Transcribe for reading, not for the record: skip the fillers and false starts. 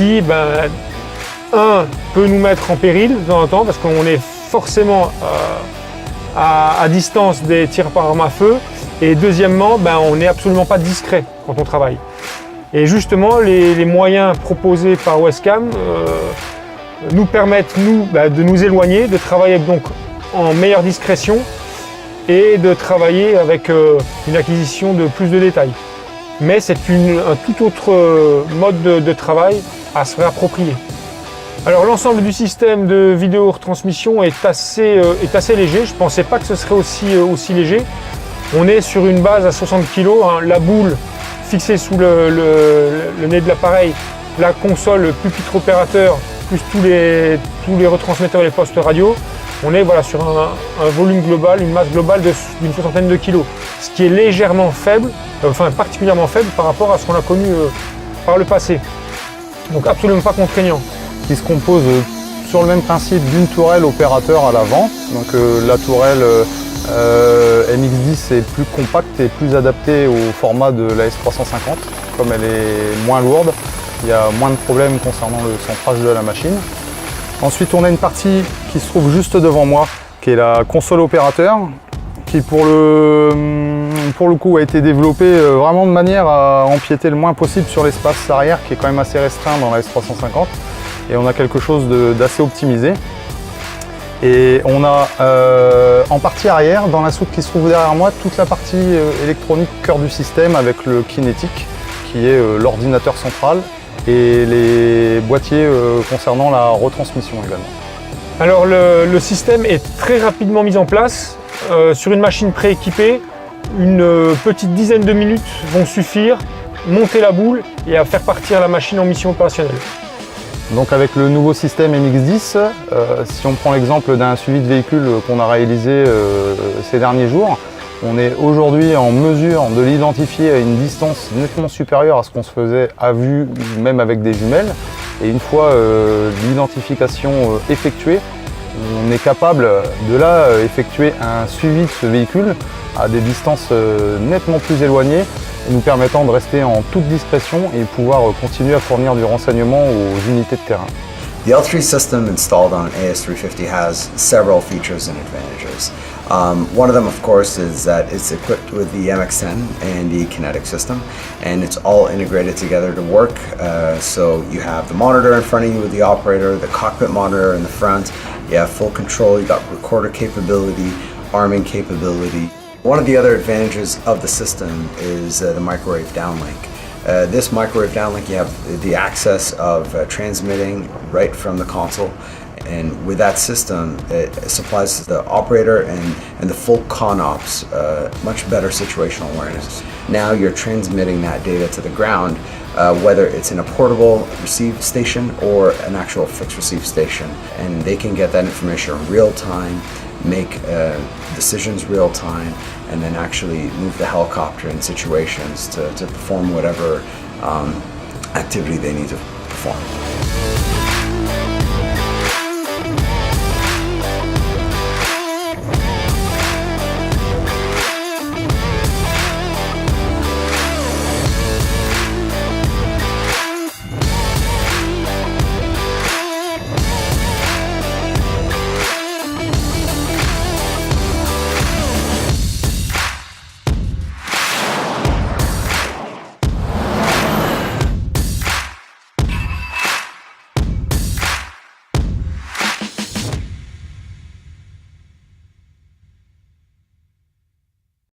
qui, peut nous mettre en péril de temps en temps parce qu'on est forcément à distance des tirs par arme à feu. Et deuxièmement, on n'est absolument pas discret quand on travaille. Et justement, les moyens proposés par Wescam nous permettent, de nous éloigner, de travailler donc en meilleure discrétion et de travailler avec une acquisition de plus de détails. Mais c'est un tout autre mode de travail à se réapproprier. Alors l'ensemble du système de vidéo retransmission est assez léger. Je ne pensais pas que ce serait aussi léger. On est sur une base à 60 kg, la boule fixée sous le nez de l'appareil, la console, le pupitre opérateur, plus tous les retransmetteurs et les postes radio. On est sur un volume global, une masse globale d'une soixantaine de kilos, ce qui est légèrement faible, particulièrement faible par rapport à ce qu'on a connu par le passé. Donc absolument pas contraignant. Qui se compose sur le même principe d'une tourelle opérateur à l'avant. Donc la tourelle MX10 est plus compacte et plus adaptée au format de la S350. Comme elle est moins lourde, il y a moins de problèmes concernant le centrage de la machine. Ensuite, on a une partie qui se trouve juste devant moi, qui est la console opérateur, qui pour le coup a été développée vraiment de manière à empiéter le moins possible sur l'espace arrière, qui est quand même assez restreint dans la S350. Et on a quelque chose d'assez optimisé. Et on a en partie arrière, dans la soute qui se trouve derrière moi, toute la partie électronique cœur du système avec le kinétique, qui est l'ordinateur central, et les boîtiers concernant la retransmission également. Alors le système est très rapidement mis en place. Sur une machine prééquipée, une petite dizaine de minutes vont suffire, monter la boule et à faire partir la machine en mission opérationnelle. Donc avec le nouveau système MX10, si on prend l'exemple d'un suivi de véhicule qu'on a réalisé ces derniers jours, on est aujourd'hui en mesure de l'identifier à une distance nettement supérieure à ce qu'on se faisait à vue ou même avec des jumelles. Et une fois l'identification effectuée, on est capable de là effectuer un suivi de ce véhicule à des distances nettement plus éloignées, nous permettant de rester en toute discrétion et pouvoir continuer à fournir du renseignement aux unités de terrain. The L3 system installed on AS350 has several features and advantages. One of them, of course, is that it's equipped with the MX10 and the kinetic system, and it's all integrated together to work. So you have the monitor in front of you with the operator, the cockpit monitor in the front, you have full control, you got recorder capability, arming capability. One of the other advantages of the system is the microwave downlink. This microwave downlink, you have the access of transmitting right from the console, and with that system, it supplies the operator and the full ConOps much better situational awareness. Now you're transmitting that data to the ground, whether it's in a portable receive station or an actual fixed receive station, and they can get that information in real time, make decisions real time, and then actually move the helicopter in situations to perform whatever activity they need to perform.